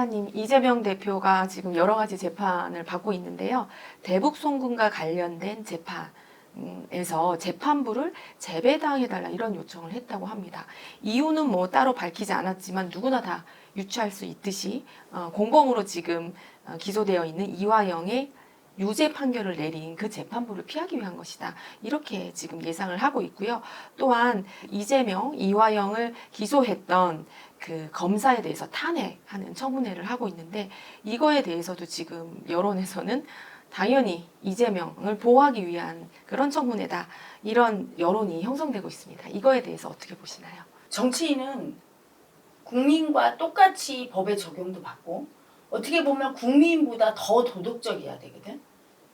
미라님, 이재명 대표가 지금 여러 가지 재판을 받고 있는데요. 대북 송금과 관련된 재판에서 재판부를 재배당해달라 이런 요청을 했다고 합니다. 이유는 뭐 따로 밝히지 않았지만 누구나 다 유추할 수 있듯이 공범으로 지금 기소되어 있는 이화영의 유죄 판결을 내린 그 재판부를 피하기 위한 것이다. 이렇게 지금 예상을 하고 있고요. 또한 이재명, 이화영을 기소했던 그 검사에 대해서 탄핵하는 청문회를 하고 있는데 이거에 대해서도 지금 여론에서는 당연히 이재명을 보호하기 위한 그런 청문회다. 이런 여론이 형성되고 있습니다. 이거에 대해서 어떻게 보시나요? 정치인은 국민과 똑같이 법의 적용도 받고 어떻게 보면 국민보다 더 도덕적이어야 되거든.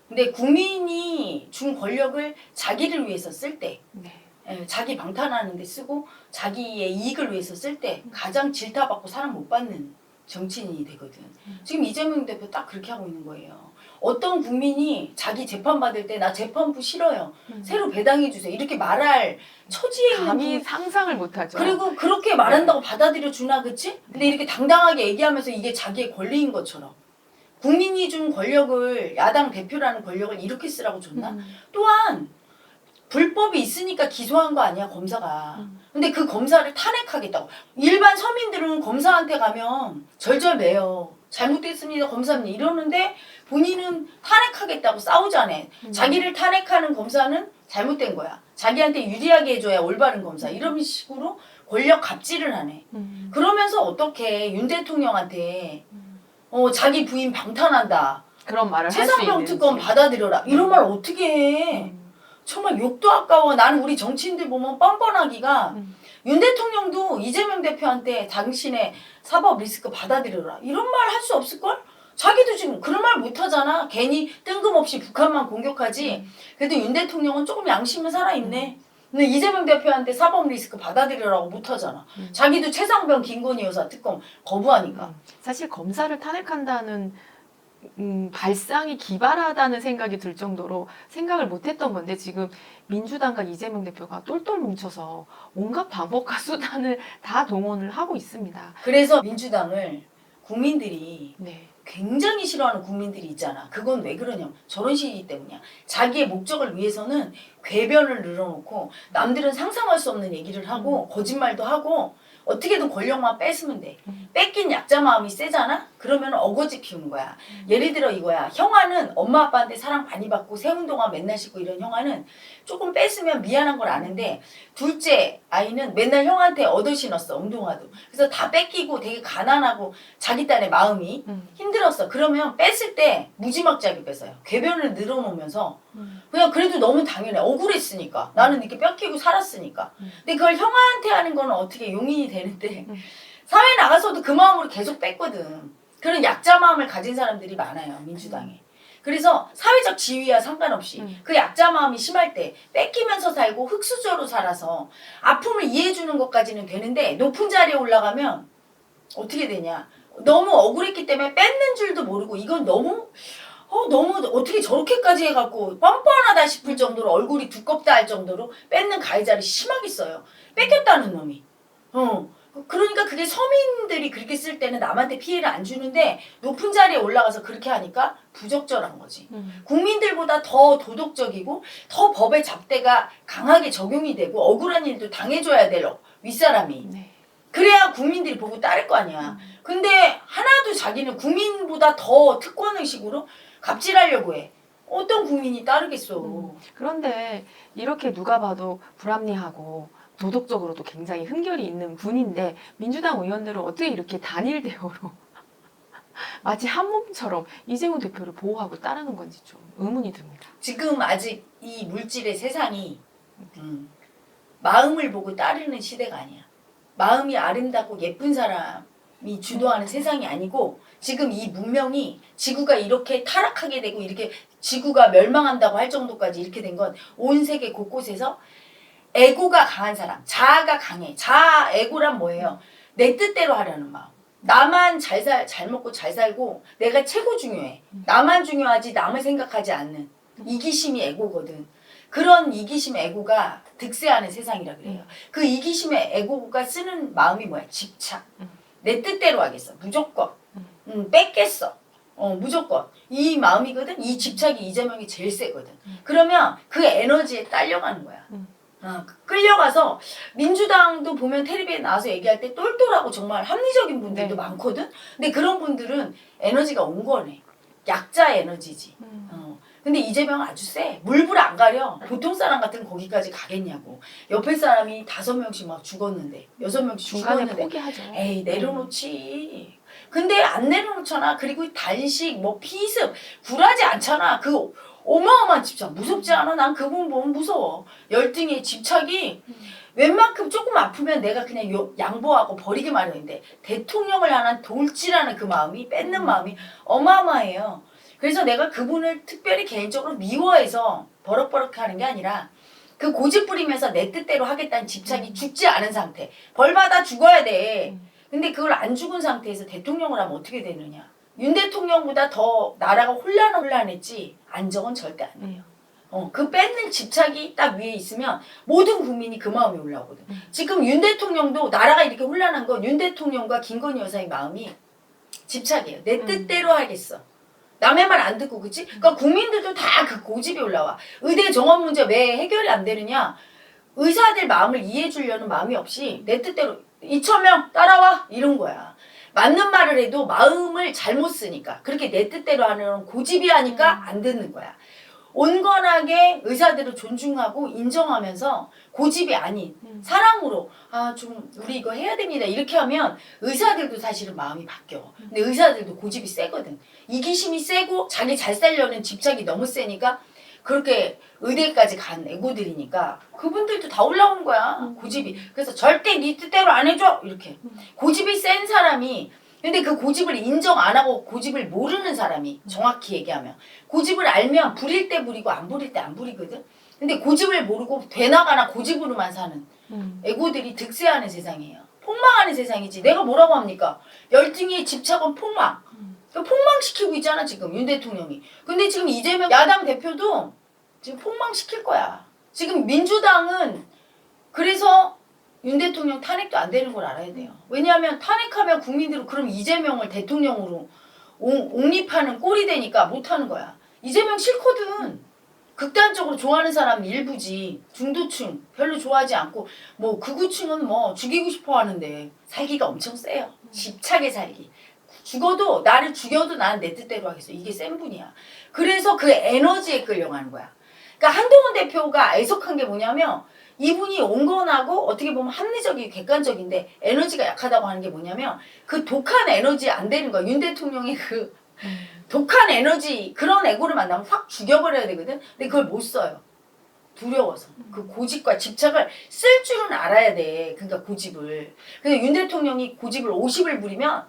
근데 국민이 준 권력을 자기를 위해서 쓸 때, 네. 자기 방탄하는 데 쓰고 자기의 이익을 위해서 쓸 때 가장 질타받고 사랑 못 받는 정치인이 되거든. 지금 이재명 대표 딱 그렇게 하고 있는 거예요. 어떤 국민이 자기 재판받을 때 나 재판부 싫어요. 새로 배당해 주세요. 이렇게 말할 처지에 있는 감히 상상을 못하죠. 그리고 그렇게 말한다고 받아들여 주나, 그치? 근데 이렇게 당당하게 얘기하면서 이게 자기의 권리인 것처럼. 국민이 준 권력을, 야당 대표라는 권력을 이렇게 쓰라고 줬나? 또한 불법이 있으니까 기소한 거 아니야, 검사가. 근데 그 검사를 탄핵하겠다고. 일반 서민들은 검사한테 가면 절절매요. 잘못됐습니다, 검사님. 이러는데 본인은 탄핵하겠다고 싸우잖아. 자기를 탄핵하는 검사는 잘못된 거야. 자기한테 유리하게 해줘야 올바른 검사. 이런 식으로 권력 갑질을 하네. 그러면서 어떻게 윤 대통령한테 자기 부인 방탄한다. 그런 말을 할 수 최상병 있는지. 특검 받아들여라. 이런 말 어떻게 해. 정말 욕도 아까워. 나는 우리 정치인들 보면 뻔뻔하기가 윤 대통령도 이재명 대표한테 당신의 사법 리스크 받아들여라. 이런 말 할 수 없을걸? 자기도 지금 그런 말 못하잖아. 괜히 뜬금없이 북한만 공격하지. 그래도 윤 대통령은 조금 양심은 살아있네. 근데 이재명 대표한테 사법 리스크 받아들여라고 못하잖아. 자기도 최상병 김건희 여사 특검 거부하니까. 사실 검사를 탄핵한다는 발상이 기발하다는 생각이 들 정도로 생각을 못했던 건데 지금 민주당과 이재명 대표가 똘똘 뭉쳐서 온갖 방법과 수단을 다 동원을 하고 있습니다. 그래서 민주당을 국민들이 네. 굉장히 싫어하는 국민들이 있잖아. 그건 왜 그러냐면 저런 식이기 때문이야. 자기의 목적을 위해서는 궤변을 늘어놓고 남들은 상상할 수 없는 얘기를 하고 거짓말도 하고 어떻게든 권력만 뺏으면 돼. 뺏긴 약자 마음이 세잖아? 그러면 어거지 피우는 거야. 예를 들어 이거야. 형아는 엄마 아빠한테 사랑 많이 받고 세운 동안 맨날 씻고 이런 형아는 조금 뺏으면 미안한 걸 아는데 둘째 아이는 맨날 형한테 얻어 신었어. 운동화도. 그래서 다 뺏기고 되게 가난하고 자기 딸의 마음이 힘들었어. 그러면 뺐을 때 무지막지하게 뺐어요. 궤변을 늘어놓으면서 그냥 그래도 너무 당연해. 억울했으니까. 나는 이렇게 뺏기고 살았으니까. 근데 그걸 형아한테 하는 건 어떻게 용인이 되는데 사회 나가서도 그 마음으로 계속 뺐거든. 그런 약자 마음을 가진 사람들이 많아요. 민주당에. 그래서 사회적 지위와 상관없이 그 약자 마음이 심할 때 뺏기면서 살고 흙수저로 살아서 아픔을 이해해주는 것까지는 되는데 높은 자리에 올라가면 어떻게 되냐. 너무 억울했기 때문에 뺏는 줄도 모르고 이건 너무 어떻게 저렇게까지 해갖고 뻔뻔하다 싶을 정도로 얼굴이 두껍다 할 정도로 뺏는 가해자를 심하게 써요. 뺏겼다는 놈이. 그러니까 그게 서민들이 그렇게 쓸 때는 남한테 피해를 안 주는데 높은 자리에 올라가서 그렇게 하니까 부적절한 거지. 국민들보다 더 도덕적이고 더 법의 잣대가 강하게 적용이 되고 억울한 일도 당해줘야 될 윗사람이. 네. 그래야 국민들이 보고 따를 거 아니야. 근데 하나도 자기는 국민보다 더 특권의식으로 갑질하려고 해. 어떤 국민이 따르겠어. 그런데 이렇게 누가 봐도 불합리하고 도덕적으로도 굉장히 흠결이 있는 분인데 민주당 의원들은 어떻게 이렇게 단일 대우로 마치 한 몸처럼 이재명 대표를 보호하고 따르는 건지 좀 의문이 듭니다. 지금 아직 이 물질의 세상이 마음을 보고 따르는 시대가 아니야. 마음이 아름답고 예쁜 사람이 주도하는 세상이 아니고 지금 이 문명이 지구가 이렇게 타락하게 되고 이렇게 지구가 멸망한다고 할 정도까지 이렇게 된 건 온 세계 곳곳에서 에고가 강한 사람, 자아가 강해. 자아, 에고란 뭐예요? 내 뜻대로 하려는 마음. 나만 잘 먹고 잘 살고 내가 최고 중요해. 나만 중요하지 남을 생각하지 않는 이기심이 에고거든. 그런 이기심의 에고가 득세하는 세상이라 그래요. 그 이기심의 에고가 쓰는 마음이 뭐야? 집착. 내 뜻대로 하겠어. 무조건. 뺏겠어. 무조건. 이 마음이거든. 이 집착이 이재명이 제일 세거든. 그러면 그 에너지에 딸려가는 거야. 끌려가서 민주당도 보면 텔레비에 나와서 얘기할 때 똘똘하고 정말 합리적인 분들도 네. 많거든. 근데 그런 분들은 에너지가 온 거네. 약자 에너지지. 근데 이재명은 아주 세. 물불 안 가려. 보통 사람 같으면 거기까지 가겠냐고. 옆에 사람이 5명씩 막 죽었는데 6명씩 중간에 죽었는데 포기하죠. 에이 내려놓지. 근데 안 내려놓잖아. 그리고 단식 뭐 피습 굴하지 않잖아. 그 어마어마한 집착 무섭지 않아? 난 그분 보면 무서워. 열등의 집착이 웬만큼 조금 아프면 내가 그냥 양보하고 버리기 마련인데 대통령을 향한 돌진하는 그 마음이 뺏는 마음이 어마어마해요. 그래서 내가 그분을 특별히 개인적으로 미워해서 버럭버럭 하는 게 아니라 그 고집 부리면서 내 뜻대로 하겠다는 집착이 죽지 않은 상태. 벌 받아 죽어야 돼. 근데 그걸 안 죽은 상태에서 대통령을 하면 어떻게 되느냐. 윤 대통령보다 더 나라가 혼란했지 안정은 절대 안 돼요. 그 뺏는 집착이 딱 위에 있으면 모든 국민이 그 마음이 올라오거든. 지금 윤 대통령도 나라가 이렇게 혼란한 건 윤 대통령과 김건희 여사의 마음이 집착이에요. 내 뜻대로 하겠어. 남의 말 안 듣고 그치? 그러니까 국민들도 다 그 고집이 올라와. 의대 정원 문제 왜 해결이 안 되느냐? 의사들 마음을 이해해 주려는 마음이 없이 내 뜻대로 2,000명 따라와 이런 거야. 맞는 말을 해도 마음을 잘못 쓰니까 그렇게 내 뜻대로 하는 고집이 하니까 안 듣는 거야. 온건하게 의사들을 존중하고 인정하면서 고집이 아닌 사랑으로 좀 우리 이거 해야 됩니다 이렇게 하면 의사들도 사실은 마음이 바뀌어. 근데 의사들도 고집이 세거든. 이기심이 세고 자기 잘 살려는 집착이 너무 세니까 그렇게 의대까지 간 애고들이니까 그분들도 다 올라온 거야. 고집이. 그래서 절대 네 뜻대로 안 해줘 이렇게. 고집이 센 사람이 근데 그 고집을 인정 안 하고 고집을 모르는 사람이 정확히 얘기하면 고집을 알면 부릴 때 부리고 안 부릴 때 안 부리거든. 근데 고집을 모르고 되나가나 고집으로만 사는 애고들이 득세하는 세상이에요. 폭망하는 세상이지. 내가 뭐라고 합니까? 열등의 집착은 폭망. 폭망시키고 있잖아 지금 윤 대통령이. 근데 지금 이재명 야당 대표도 지금 폭망시킬 거야. 지금 민주당은 그래서 윤 대통령 탄핵도 안 되는 걸 알아야 돼요. 왜냐하면 탄핵하면 국민들은 그럼 이재명을 대통령으로 옹립하는 꼴이 되니까 못하는 거야. 이재명 싫거든. 극단적으로 좋아하는 사람 일부지. 중도층 별로 좋아하지 않고 뭐 극우층은 뭐 죽이고 싶어 하는데 살기가 엄청 세요. 집착의 살기. 죽어도 나를 죽여도 나는 내 뜻대로 하겠어. 이게 센 분이야. 그래서 그 에너지에 끌려가는 거야. 그러니까 한동훈 대표가 애석한 게 뭐냐면 이분이 온건하고 어떻게 보면 합리적이고 객관적인데 에너지가 약하다고 하는 게 뭐냐면 그 독한 에너지 안 되는 거야. 윤 대통령의 그 독한 에너지 그런 애고를 만나면 확 죽여버려야 되거든. 근데 그걸 못 써요. 두려워서. 그 고집과 집착을 쓸 줄은 알아야 돼. 그러니까 고집을. 그래서 윤 대통령이 고집을 50을 부리면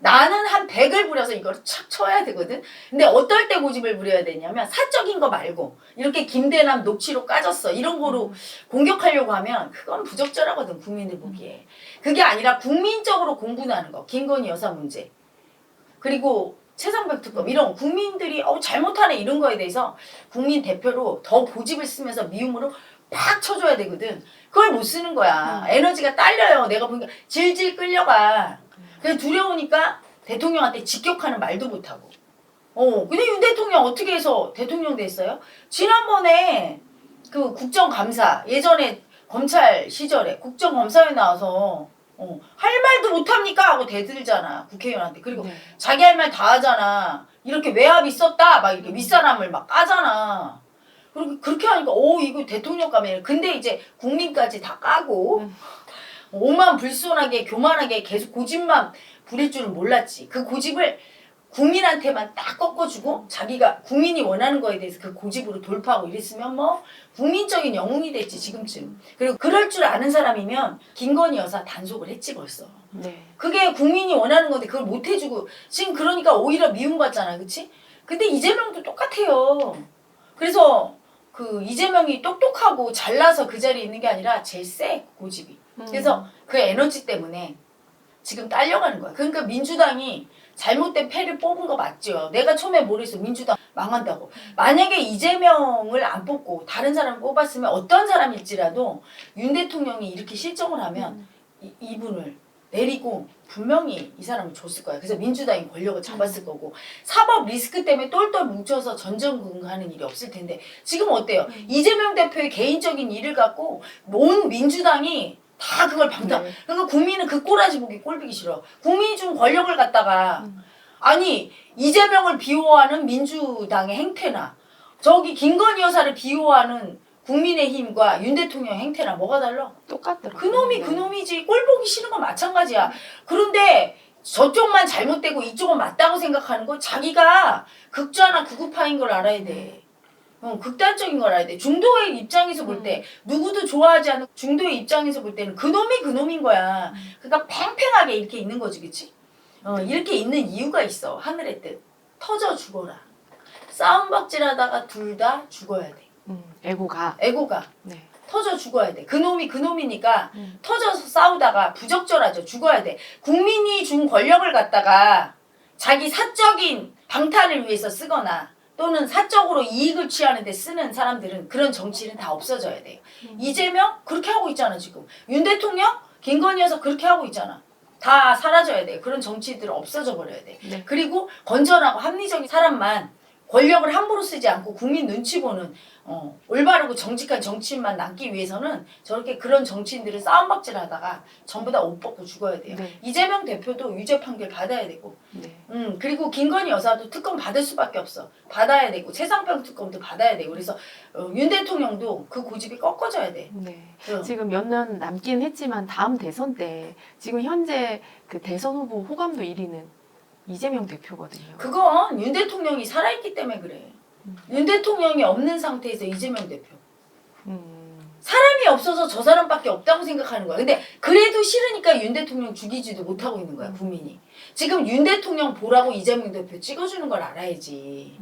나는 한 100을 부려서 이걸 착 쳐야 되거든. 근데 어떨 때 고집을 부려야 되냐면 사적인 거 말고 이렇게 김대남 녹취록 까졌어 이런 거로 공격하려고 하면 그건 부적절하거든 국민들 보기에. 그게 아니라 국민적으로 공분하는 거. 김건희 여사 문제 그리고 최상병 특검 이런 국민들이 잘못하네 이런 거에 대해서 국민 대표로 더 고집을 쓰면서 미움으로 팍 쳐줘야 되거든. 그걸 못 쓰는 거야. 에너지가 딸려요. 내가 보니까 질질 끌려가. 그래서 두려우니까 대통령한테 직격하는 말도 못하고. 근데 윤 대통령 어떻게 해서 대통령 됐어요? 지난번에 그 국정감사, 예전에 검찰 시절에 국정감사에 나와서 할 말도 못합니까? 하고 대들잖아. 국회의원한테. 그리고 네. 자기 할 말 다 하잖아. 이렇게 외압이 있었다. 막 이렇게 윗사람을 막 까잖아. 그리고 그렇게 하니까 이거 대통령 까면 근데 이제 국민까지 다 까고 오만 불손하게 교만하게 계속 고집만 부릴 줄은 몰랐지. 그 고집을 국민한테만 딱 꺾어주고 자기가 국민이 원하는 거에 대해서 그 고집으로 돌파하고 이랬으면 뭐 국민적인 영웅이 됐지 지금쯤. 그리고 그럴 줄 아는 사람이면 김건희 여사 단속을 했지 벌써. 네. 그게 국민이 원하는 건데 그걸 못 해주고 지금 그러니까 오히려 미움받잖아. 그치? 근데 이재명도 똑같아요. 그래서 그 이재명이 똑똑하고 잘나서 그 자리에 있는 게 아니라 제일 세 고집이. 그래서 그 에너지 때문에 지금 딸려가는 거야. 그러니까 민주당이 잘못된 패를 뽑은 거 맞죠. 내가 처음에 뭐랬어. 민주당 망한다고. 만약에 이재명을 안 뽑고 다른 사람을 뽑았으면 어떤 사람일지라도 윤 대통령이 이렇게 실정을 하면 이분을 내리고 분명히 이 사람을 줬을 거야. 그래서 민주당이 권력을 잡았을 거고 사법 리스크 때문에 똘똘 뭉쳐서 전전긍긍하는 일이 없을 텐데 지금 어때요? 이재명 대표의 개인적인 일을 갖고 온 민주당이 다 그걸 방탄. 네. 그러니까 국민은 그 꼬라지 보기 꼴보기 싫어. 국민이 준 권력을 갖다가 아니 이재명을 비호하는 민주당의 행태나 저기 김건희 여사를 비호하는 국민의힘과 윤 대통령 행태랑 뭐가 달라? 똑같더라고요. 그놈이 네. 그놈이지. 꼴 보기 싫은 건 마찬가지야. 그런데 저쪽만 잘못되고 이쪽은 맞다고 생각하는 건 자기가 극좌나 극우파인 걸 알아야 돼. 극단적인 걸 알아야 돼. 중도의 입장에서 볼 때 누구도 좋아하지 않는 중도의 입장에서 볼 때는 그놈이 그놈인 거야. 그러니까 팽팽하게 이렇게 있는 거지, 그치? 이렇게 있는 이유가 있어. 하늘의 뜻. 터져 죽어라. 싸움박질하다가 둘 다 죽어야 돼. 에고가. 에고가. 네. 터져 죽어야 돼. 그놈이 그놈이니까 터져서 싸우다가 부적절하죠. 죽어야 돼. 국민이 준 권력을 갖다가 자기 사적인 방탄을 위해서 쓰거나 또는 사적으로 이익을 취하는 데 쓰는 사람들은 그런 정치는 다 없어져야 돼요. 이재명 그렇게 하고 있잖아 지금. 윤 대통령 김건희 여사 그렇게 하고 있잖아. 다 사라져야 돼. 그런 정치들은 없어져 버려야 돼. 네. 그리고 건전하고 합리적인 사람만 권력을 함부로 쓰지 않고 국민 눈치 보는 올바르고 정직한 정치인만 남기 위해서는 저렇게 그런 정치인들을 싸움박질하다가 전부 다 옷 벗고 죽어야 돼요. 네. 이재명 대표도 유죄 판결 받아야 되고 네. 그리고 김건희 여사도 특검 받을 수밖에 없어. 받아야 되고 최상병 특검도 받아야 되고 그래서 윤 대통령도 그 고집이 꺾어져야 돼. 네. 응. 지금 몇 년 남긴 했지만 다음 대선 때 지금 현재 그 대선 후보 호감도 1위는 이재명 대표거든요. 그건 윤 대통령이 살아있기 때문에 그래. 윤 대통령이 없는 상태에서 이재명 대표. 사람이 없어서 저 사람밖에 없다고 생각하는 거야. 근데 그래도 싫으니까 윤 대통령 죽이지도 못하고 있는 거야, 국민이. 지금 윤 대통령 보라고 이재명 대표 찍어주는 걸 알아야지.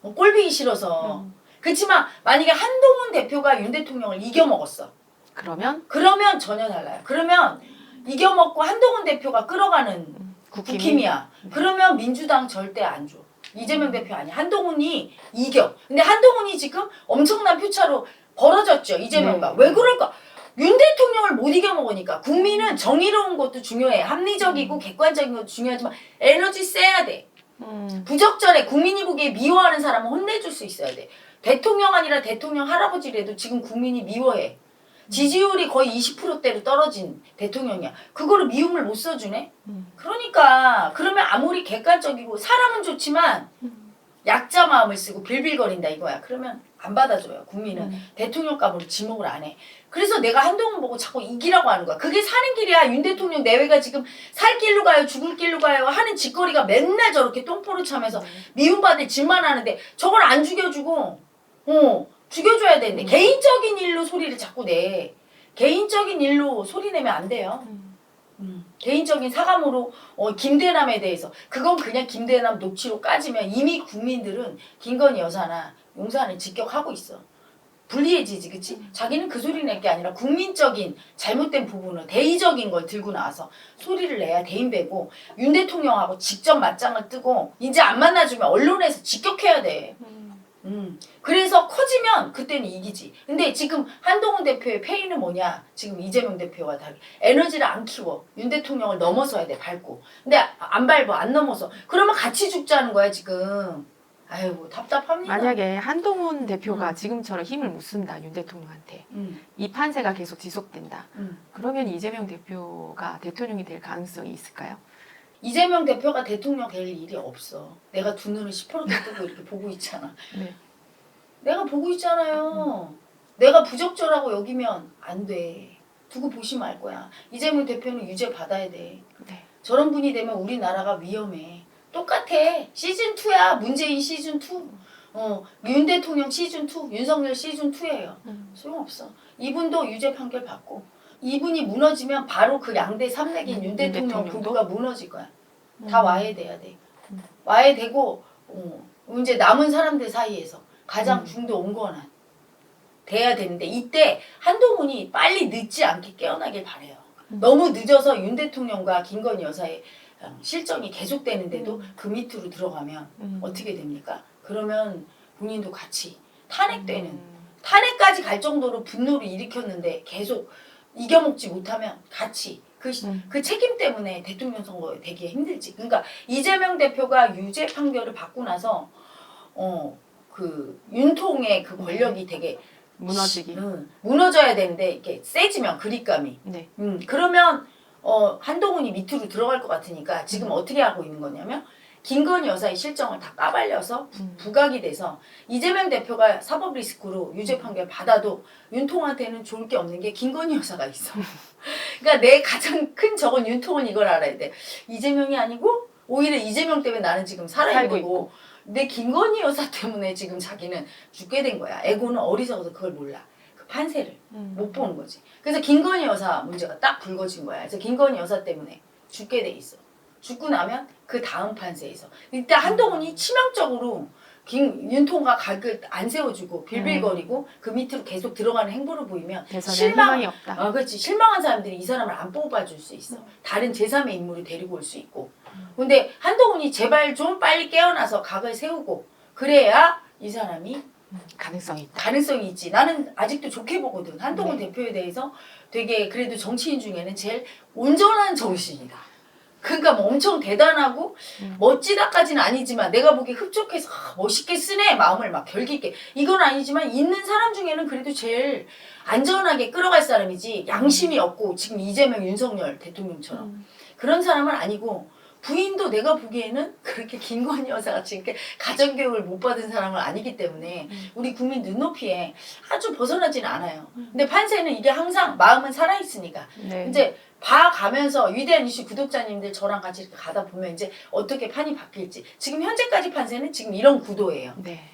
꼴보기 싫어서. 그렇지만 만약에 한동훈 대표가 윤 대통령을 이겨먹었어. 그러면 전혀 달라요. 그러면 이겨먹고 한동훈 대표가 끌어가는 국힘이야. 그러면 민주당 절대 안 줘. 이재명 대표 아니야. 한동훈이 이겨. 근데 한동훈이 지금 엄청난 표차로 벌어졌죠. 이재명과. 네. 왜 그럴까? 윤 대통령을 못 이겨먹으니까. 국민은 정의로운 것도 중요해. 합리적이고 객관적인 것도 중요하지만 에너지 세야 돼. 부적절해. 국민이 보기에 미워하는 사람은 혼내줄 수 있어야 돼. 대통령 아니라 대통령 할아버지라도 지금 국민이 미워해. 지지율이 거의 20%대로 떨어진 대통령이야. 그거를 미움을 못 써주네? 그러니까 그러면 아무리 객관적이고 사람은 좋지만 약자 마음을 쓰고 빌빌거린다 이거야. 그러면 안 받아줘요. 국민은 대통령 값으로 지목을 안 해. 그래서 내가 한동훈 보고 자꾸 이기라고 하는 거야. 그게 사는 길이야. 윤 대통령 내외가 지금 살 길로 가요 죽을 길로 가요 하는 짓거리가 맨날 저렇게 똥포를 차면서 미움받을 짓만 하는데 저걸 안 죽여주고 죽여줘야 되는데 개인적인 일로 소리를 자꾸 내. 개인적인 일로 소리 내면 안 돼요. 개인적인 사감으로 김대남에 대해서 그건 그냥 김대남 녹취로 까지면 이미 국민들은 김건희 여사나 용산을 직격하고 있어. 불리해지지 그치? 자기는 그 소리 낼 게 아니라 국민적인 잘못된 부분을 대의적인 걸 들고 나와서 소리를 내야 대인배고 윤 대통령하고 직접 맞짱을 뜨고 이제 안 만나주면 언론에서 직격해야 돼. 그래서 커지면 그때는 이기지. 근데 지금 한동훈 대표의 페이는 뭐냐? 지금 이재명 대표와 다르게 에너지를 안 키워. 윤 대통령을 넘어서야 돼 밟고. 근데 안 밟아 안 넘어서. 그러면 같이 죽자는 거야 지금. 아이고 답답합니다. 만약에 한동훈 대표가 지금처럼 힘을 못 쓴다 윤 대통령한테 이 판세가 계속 지속된다. 그러면 이재명 대표가 대통령이 될 가능성이 있을까요? 이재명 대표가 대통령 될 일이 없어. 내가 두 눈을 시퍼렇게 뜨고 이렇게 보고 있잖아. 네. 내가 보고 있잖아요. 내가 부적절하고 여기면 안 돼. 두고 보시면 알 거야. 이재명 대표는 유죄 받아야 돼. 네. 저런 분이 되면 우리나라가 위험해. 똑같아. 시즌2야. 문재인 시즌2. 윤 대통령 시즌2. 윤석열 시즌2예요. 소용없어. 이분도 유죄 판결 받고 이분이 무너지면 바로 그 양대 산맥인 윤 대통령 부부가 무너질 거야. 다 와해돼야 돼. 와해되고 이제 남은 사람들 사이에서 가장 중도 온건한 돼야 되는데 이때 한동훈이 빨리 늦지 않게 깨어나길 바래요. 너무 늦어서 윤 대통령과 김건희 여사의 실정이 계속되는데도 그 밑으로 들어가면 어떻게 됩니까? 그러면 본인도 같이 탄핵되는 탄핵까지 갈 정도로 분노를 일으켰는데 계속 이겨먹지 못하면 같이 그 책임 때문에 대통령 선거 되기 힘들지. 그러니까 이재명 대표가 유죄 판결을 받고 나서 그 윤통의 그 권력이 되게 무너지기. 무너져야 되는데 이렇게 세지면 그립감이. 네. 그러면 한동훈이 밑으로 들어갈 것 같으니까 지금 어떻게 하고 있는 거냐면 김건희 여사의 실정을 다 까발려서 부각이 돼서 이재명 대표가 사법 리스크로 유죄 판결 받아도 윤통한테는 좋을 게 없는 게 김건희 여사가 있어. 그러니까 내 가장 큰 적은 윤통은 이걸 알아야 돼. 이재명이 아니고 오히려 이재명 때문에 나는 지금 살아있는 거고 내 김건희 여사 때문에 지금 자기는 죽게 된 거야. 에고는 어리석어서 그걸 몰라. 그 판세를 못 보는 거지. 그래서 김건희 여사 문제가 딱 불거진 거야. 그래서 김건희 여사 때문에 죽게 돼 있어. 죽고 나면 그 다음 판세에서 일단 한동훈이 치명적으로 윤통과 각을 안 세워주고 빌빌거리고 그 밑으로 계속 들어가는 행보를 보이면 대선에 희망이 없다. 그렇지. 실망한 사람들이 이 사람을 안 뽑아줄 수 있어. 다른 제3의 인물을 데리고 올 수 있고. 근데 한동훈이 제발 좀 빨리 깨어나서 각을 세우고 그래야 이 사람이 가능성이 있다. 가능성이 있지. 나는 아직도 좋게 보거든. 한동훈 대표에 대해서 되게 그래도 정치인 중에는 제일 온전한 정신이다. 그러니까 뭐 엄청 대단하고 멋지다까지는 아니지만 내가 보기에 흡족해서 멋있게 쓰네 마음을 막 결기 있게 이건 아니지만 있는 사람 중에는 그래도 제일 안전하게 끌어갈 사람이지 양심이 없고 지금 이재명 윤석열 대통령처럼 그런 사람은 아니고 부인도 내가 보기에는 그렇게 김건희 여사 같이 이렇게 가정교육을 못 받은 사람은 아니기 때문에 우리 국민 눈높이에 아주 벗어나지는 않아요. 근데 판세는 이게 항상 마음은 살아있으니까 네. 이제 봐가면서 위대한 이슈 구독자님들 저랑 같이 이렇게 가다 보면 이제 어떻게 판이 바뀔지 지금 현재까지 판세는 지금 이런 구도예요. 네.